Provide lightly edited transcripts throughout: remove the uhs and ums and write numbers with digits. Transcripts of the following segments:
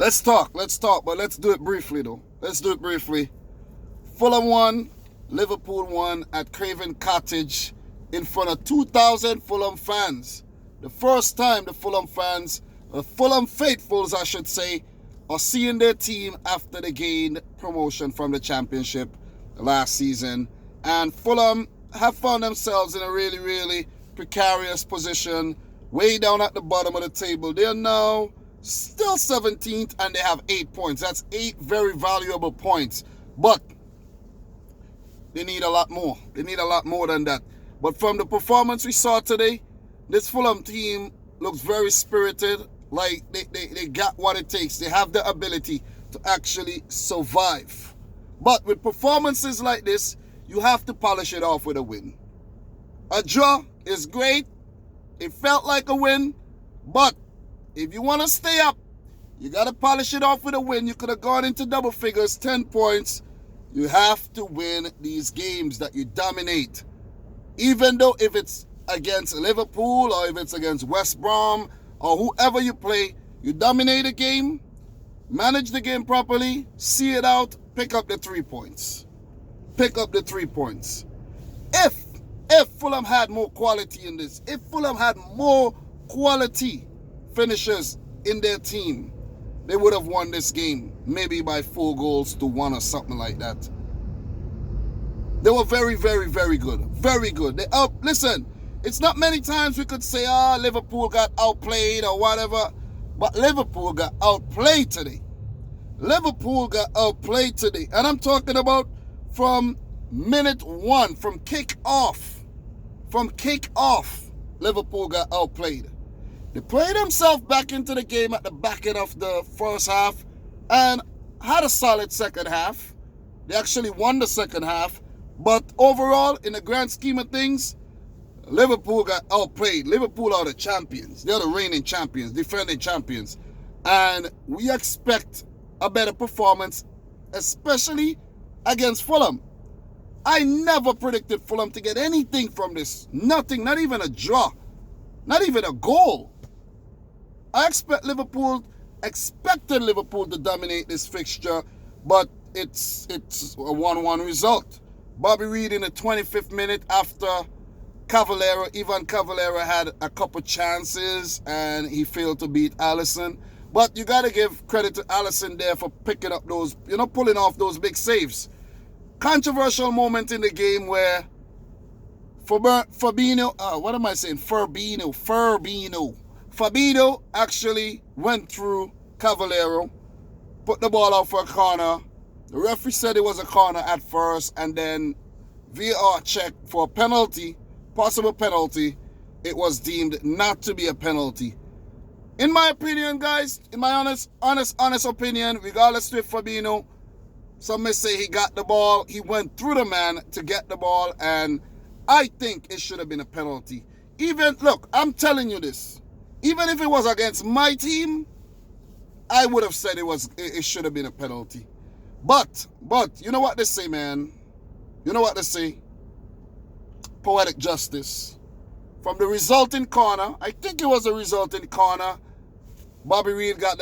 Let's talk, but let's do it briefly though. Let's do it briefly. Fulham won, Liverpool won at Craven Cottage in front of 2,000 Fulham fans. The first time the Fulham fans, Fulham faithfuls I should say, are seeing their team after they gained promotion from the Championship last season. And Fulham have found themselves in a really, really precarious position, way down at the bottom of the table. They are now still 17th and they have 8 points. That's 8 very valuable points. But they need a lot more. They need a lot more than that. But from the performance we saw today, this Fulham team looks very spirited. Like they got what it takes. They have the ability to actually survive. But with performances like this, you have to polish it off with a win. A draw is great. It felt like a win. But if you want to stay up, you got to polish it off with a win. You could have gone into double figures, 10 points. You have to win these games that you dominate. Even though if it's against Liverpool or if it's against West Brom or whoever you play, you dominate a game, manage the game properly, see it out, pick up the 3 points. Pick up the 3 points. If Fulham had more quality in this, if Fulham had more quality finishers in their team, they would have won this game, maybe by 4-1 or something like that. They were very, very, very good. Very good. Listen, it's not many times we could say, Liverpool got outplayed or whatever, but Liverpool got outplayed today. Liverpool got outplayed today. And I'm talking about from minute 1, from kick off. From kick off, Liverpool got outplayed. They played themselves back into the game at the back end of the first half and had a solid second half. They actually won the second half. But overall, in the grand scheme of things, Liverpool got outplayed. Liverpool are the champions. They're the reigning champions, defending champions. And we expect a better performance, especially against Fulham. I never predicted Fulham to get anything from this. Nothing, not even a draw. Not even a goal. I expected Liverpool to dominate this fixture, but it's a 1-1 result. Bobby Reid in the 25th minute after Ivan Cavallero had a couple chances and he failed to beat Alisson. But you got to give credit to Alisson there for picking up those, pulling off those big saves. Controversial moment in the game where Fabinho actually went through Cavallero, put the ball out for a corner. The referee said it was a corner at first, and then VAR check for a penalty, possible penalty. It was deemed not to be a penalty. In my opinion, guys, in my honest opinion, regardless of Fabinho, some may say he got the ball, he went through the man to get the ball, and I think it should have been a penalty. Look, I'm telling you this, even if it was against my team, I would have said it should have been a penalty. But, you know what they say, man? You know what they say? Poetic justice. From the resulting corner, I think it was a resulting corner, Bobby Reid got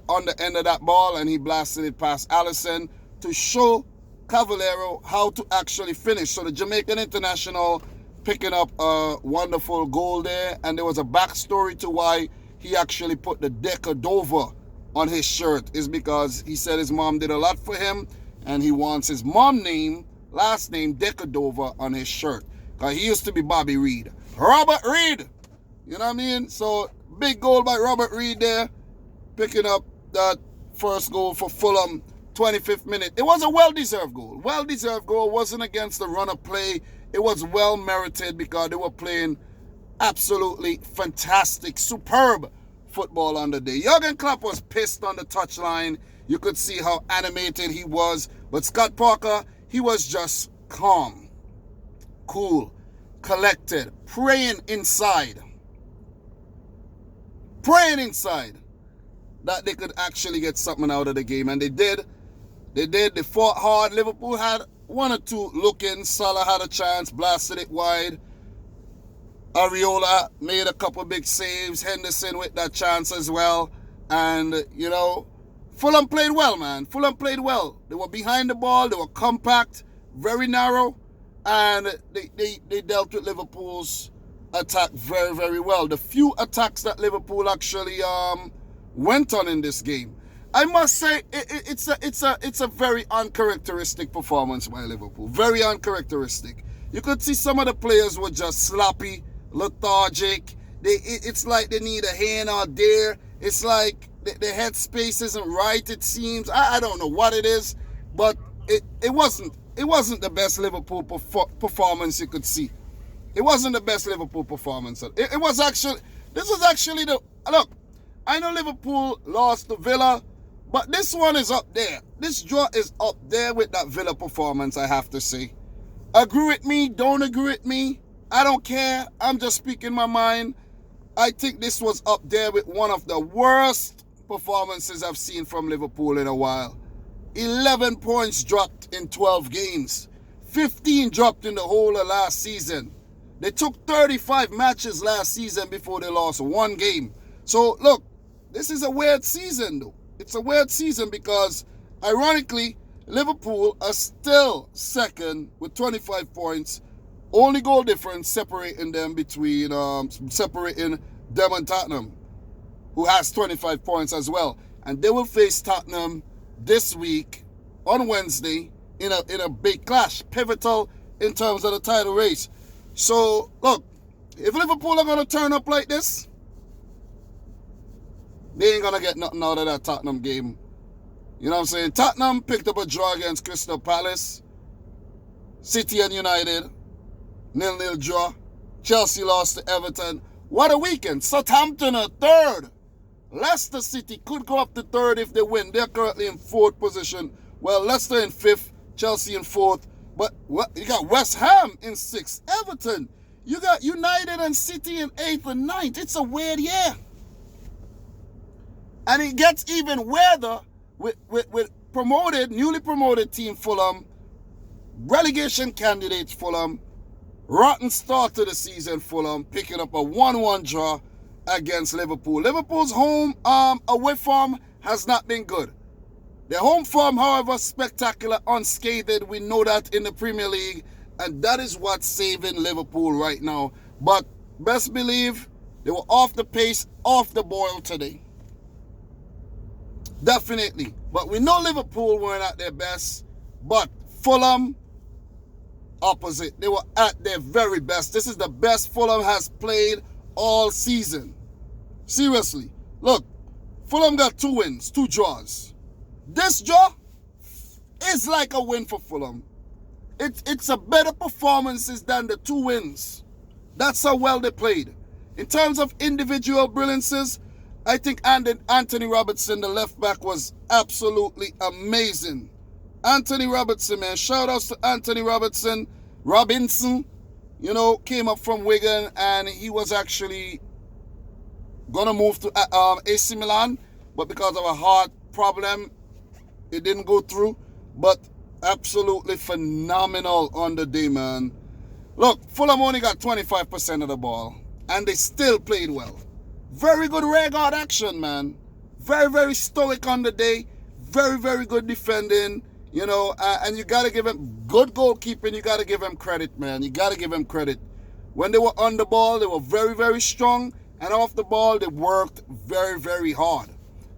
on the end of that ball and he blasted it past Alisson to show Cavallero how to actually finish. So the Jamaican international picking up a wonderful goal there, and there was a backstory to why he actually put the Decadova on his shirt. Is because he said his mom did a lot for him and he wants his last name Decadova on his shirt. Because he used to be Bobby Reid. Robert Reid! You know what I mean? So big goal by Robert Reid there, picking up that first goal for Fulham, 25th minute. It was a well-deserved goal. Well-deserved goal. Wasn't against the run of play. It was well-merited because they were playing absolutely fantastic, superb football on the day. Jurgen Klopp was pissed on the touchline. You could see how animated he was. But Scott Parker, he was just calm, cool, collected, praying inside that they could actually get something out of the game. And they did. They fought hard. Liverpool had one or two look-ins. Salah had a chance, blasted it wide. Areola made a couple big saves. Henderson with that chance as well. And, Fulham played well, man. Fulham played well. They were behind the ball. They were compact, very narrow, and they dealt with Liverpool's attack very, very well. The few attacks that Liverpool actually went on in this game, I must say it's a very uncharacteristic performance by Liverpool. Very uncharacteristic. You could see some of the players were just sloppy, lethargic. It's like they need a hand out there. It's like the headspace isn't right, it seems. I don't know what it is, but it wasn't the best Liverpool performance you could see. It wasn't the best Liverpool performance. This was actually look, I know Liverpool lost to Villa, but this one is up there. This draw is up there with that Villa performance, I have to say. Agree with me, don't agree with me, I don't care. I'm just speaking my mind. I think this was up there with one of the worst performances I've seen from Liverpool in a while. 11 points dropped in 12 games. 15 dropped in the whole of last season. They took 35 matches last season before they lost one game. So, look, this is a weird season, though. It's a weird season because, ironically, Liverpool are still second with 25 points. Only goal difference separating them and Tottenham, who has 25 points as well. And they will face Tottenham this week on Wednesday in a big clash, pivotal in terms of the title race. So, look, if Liverpool are going to turn up like this, they ain't going to get nothing out of that Tottenham game. You know what I'm saying? Tottenham picked up a draw against Crystal Palace. City and United, 0-0 draw. Chelsea lost to Everton. What a weekend. Southampton are third. Leicester City could go up to third if they win. They're currently in fourth position. Well, Leicester in fifth, Chelsea in fourth. But you got West Ham in sixth. Everton. You got United and City in eighth and ninth. It's a weird year. And it gets even weirder with newly promoted team Fulham, relegation candidates Fulham, rotten start to the season Fulham, picking up a 1-1 draw against Liverpool. Liverpool's home away form has not been good. Their home form, however, spectacular, unscathed. We know that in the Premier League, and that is what's saving Liverpool right now. But best believe they were off the pace, off the boil today. Definitely. But we know Liverpool weren't at their best. But Fulham, opposite. They were at their very best. This is the best Fulham has played all season. Seriously. Look, Fulham got 2 wins, 2 draws. This draw is like a win for Fulham. It's a better performances than the 2 wins. That's how well they played. In terms of individual brilliances, I think Anthony Robertson, the left back, was absolutely amazing. Anthony Robertson, man. Shout outs to Anthony Robinson, came up from Wigan, and he was actually going to move to AC Milan, but because of a heart problem, it didn't go through. But absolutely phenomenal on the day, man. Look, Fulham only got 25% of the ball, and they still played well. Very good rear guard action, man. Very, very stoic on the day. Very, very good defending. And you got to give him good goalkeeping. You got to give him credit, man. You got to give him credit. When they were on the ball, they were very, very strong. And off the ball, they worked very, very hard.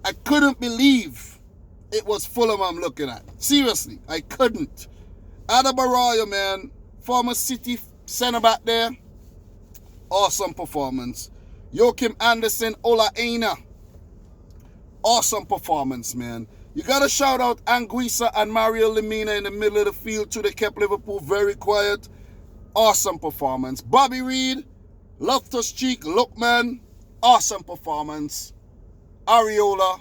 I couldn't believe it was Fulham I'm looking at. Seriously, I couldn't. Adebayo, man, former City centre-back there. Awesome performance. Joachim Anderson, Ola Aina. Awesome performance, man. You got to shout out Anguissa and Mario Lemina in the middle of the field too. They kept Liverpool very quiet. Awesome performance. Bobby Reed, Loftus-Cheek, Lookman. Awesome performance. Areola,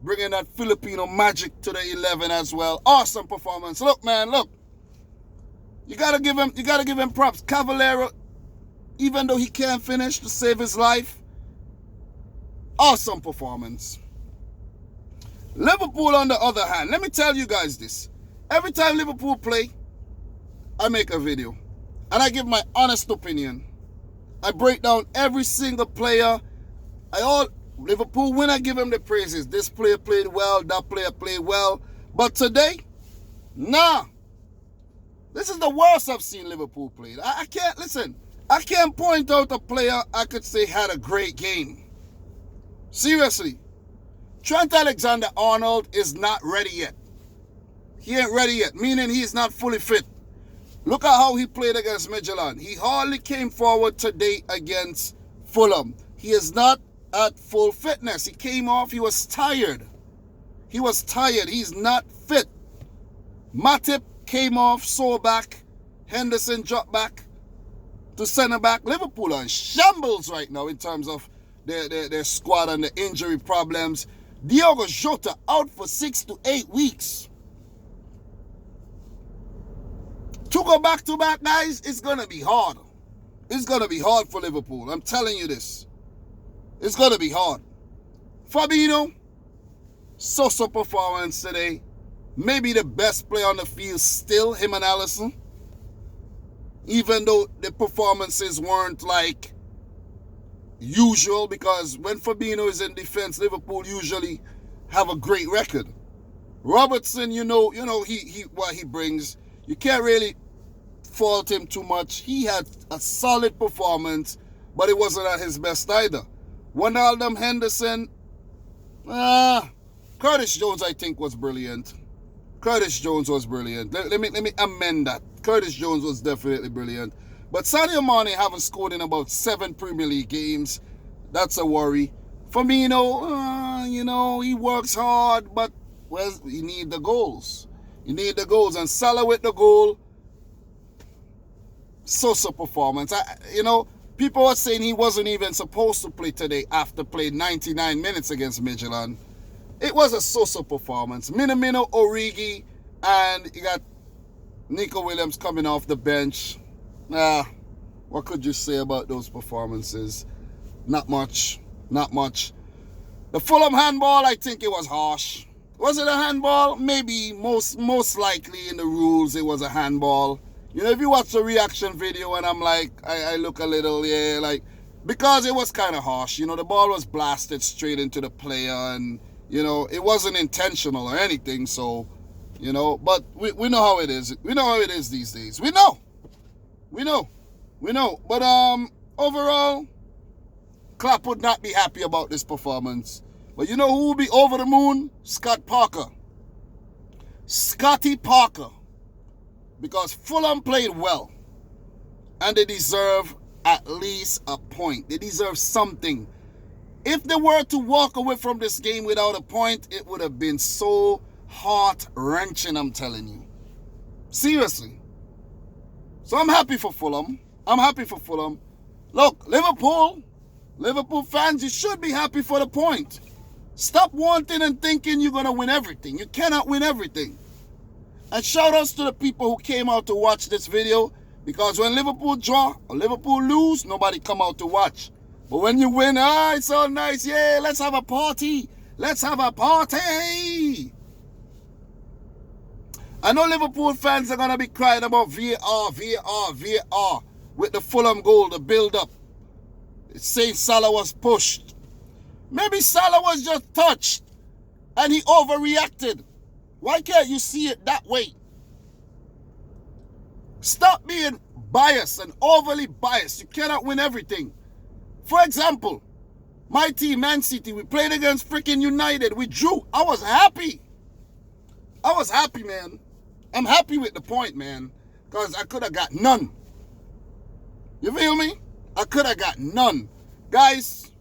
bringing that Filipino magic to the 11 as well. Awesome performance. Look, man, look. You got to give him props. Cavallero, even though he can't finish to save his life, awesome performance. Liverpool, on the other hand, let me tell you guys this. Every time Liverpool play, I make a video. And I give my honest opinion. I break down every single player. Liverpool win, I give him the praises. This player played well, that player played well. But today, nah. This is the worst I've seen Liverpool played. I can't, listen, I can't point out a player I could say had a great game. Seriously. Trent Alexander-Arnold is not ready yet. He ain't ready yet, meaning he's not fully fit. Look at how he played against Midtjylland. He hardly came forward today against Fulham. He is not at full fitness. He came off, he was tired. He was tired, he's not fit. Matip came off, sore back. Henderson dropped back to centre back. Liverpool are in shambles right now in terms of their squad and the injury problems. Diogo Jota out for 6 to 8 weeks. To go back-to-back, guys, it's going to be hard. It's going to be hard for Liverpool. I'm telling you this. It's going to be hard. Fabinho, so-so performance today. Maybe the best player on the field still, him and Alisson. Even though the performances weren't like usual, because when Fabinho is in defense, Liverpool usually have a great record. Robertson, you know he what he brings. You can't really fault him too much. He had a solid performance, but it wasn't at his best either. Wijnaldum, Henderson, Curtis Jones, I think, was brilliant. Curtis Jones was brilliant. Let me amend that. Curtis Jones was definitely brilliant. But Sadio Mane haven't scored in about 7 Premier League games. That's a worry. Firmino, he works hard, but you need the goals. You need the goals. And Salah with the goal, so-so performance. People were saying he wasn't even supposed to play today after playing 99 minutes against Midtjylland. It was a so-so performance. Minamino, Origi, and you got Nico Williams coming off the bench. What could you say about those performances? Not much. Not much. The Fulham handball, I think it was harsh. Was it a handball? Maybe. Most likely in the rules it was a handball. If you watch the reaction video and I'm like, I look a little, because it was kind of harsh. The ball was blasted straight into the player and, it wasn't intentional or anything. So, but we know how it is. We know how it is these days. We know. But overall, Klopp would not be happy about this performance. But you know who will be over the moon? Scott Parker. Scotty Parker. Because Fulham played well. And they deserve at least a point. They deserve something. If they were to walk away from this game without a point, it would have been so heart-wrenching, I'm telling you. Seriously. So I'm happy for Fulham. Look, Liverpool fans, you should be happy for the point. Stop wanting and thinking you're going to win everything. You cannot win everything. And shout outs to the people who came out to watch this video, because when Liverpool draw or Liverpool lose, nobody come out to watch. But when you win, it's all nice. Yeah, let's have a party. Let's have a party. I know Liverpool fans are going to be crying about VAR with the Fulham goal, the build-up. It's saying Salah was pushed. Maybe Salah was just touched and he overreacted. Why can't you see it that way? Stop being biased and overly biased. You cannot win everything. For example, my team, Man City, we played against freaking United. We drew. I was happy. Man. I'm happy with the point, man, because I could have got none. You feel me? I could have got none. Guys,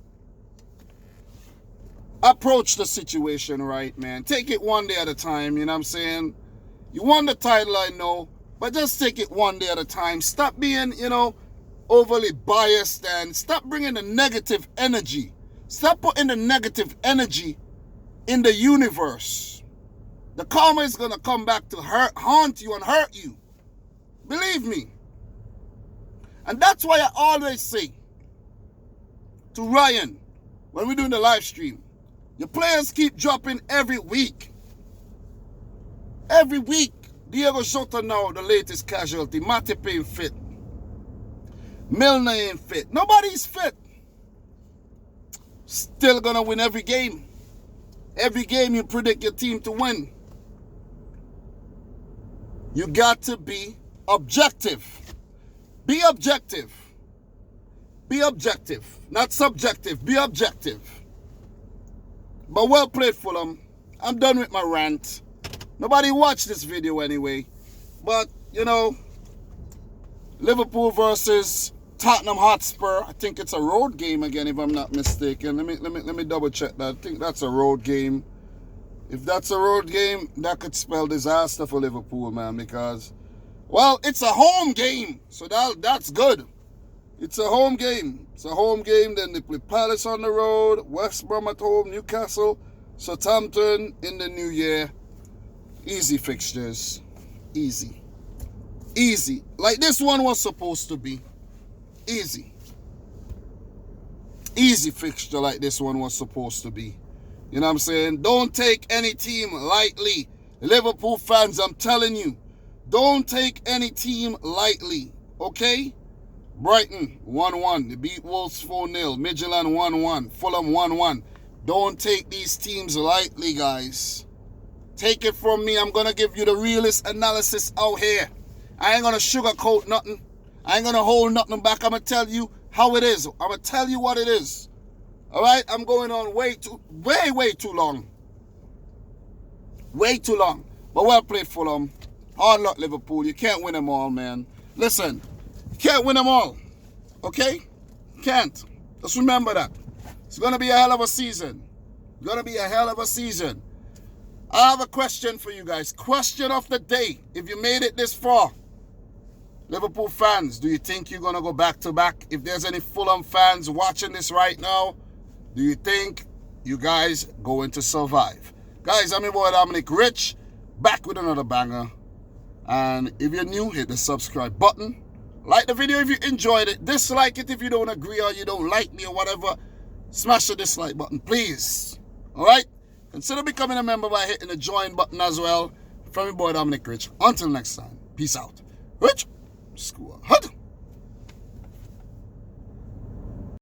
approach the situation right, man. Take it one day at a time, you know what I'm saying? You won the title, I know, but just take it one day at a time. Stop being, overly biased and stop bringing the negative energy. Stop putting the negative energy in the universe. The karma is going to come back to haunt you and hurt you. Believe me. And that's why I always say to Ryan, when we're doing the live stream, your players keep dropping every week. Every week. Diogo Jota now, the latest casualty. Matip ain't fit. Milner ain't fit. Nobody's fit. still gonna win every game. Every game you predict your team to win. You got to be objective. Be objective. Be objective. Not subjective. Be objective. But well played, Fulham. I'm done with my rant. Nobody watched this video anyway. But, you know, Liverpool versus Tottenham Hotspur. I think it's a road game again, if I'm not mistaken. Let me double check that. I think that's a road game. If that's a road game, that could spell disaster for Liverpool, man, because, well, it's a home game. So that's good. It's a home game. It's a home game. Then they play Palace on the road, West Brom at home, Newcastle, Southampton in the new year. Easy fixtures. Easy. Easy. Like this one was supposed to be. Easy. Easy fixture like this one was supposed to be. You know what I'm saying? Don't take any team lightly. Liverpool fans, I'm telling you. Don't take any team lightly. Okay? Brighton, 1-1. They beat Wolves 4-0. Midtjylland, 1-1. Fulham, 1-1. Don't take these teams lightly, guys. Take it from me. I'm going to give you the realest analysis out here. I ain't going to sugarcoat nothing. I ain't going to hold nothing back. I'm going to tell you how it is. I'm going to tell you what it is. All right? I'm going on way too long. Way too long. But well played, Fulham. Hard luck, Liverpool. You can't win them all, man. Listen, you can't win them all. Okay? You can't. Just remember that. It's going to be a hell of a season. It's going to be a hell of a season. I have a question for you guys. Question of the day. If you made it this far, Liverpool fans, do you think you're going to go back-to-back? If there's any Fulham fans watching this right now, do you think you guys going to survive? Guys, I'm your boy Dominic Rich, back with another banger. And if you're new, hit the subscribe button. Like the video if you enjoyed it. Dislike it if you don't agree or you don't like me or whatever. Smash the dislike button, please. All right? Consider becoming a member by hitting the join button as well. From your boy Dominic Rich. Until next time, peace out. Rich, school.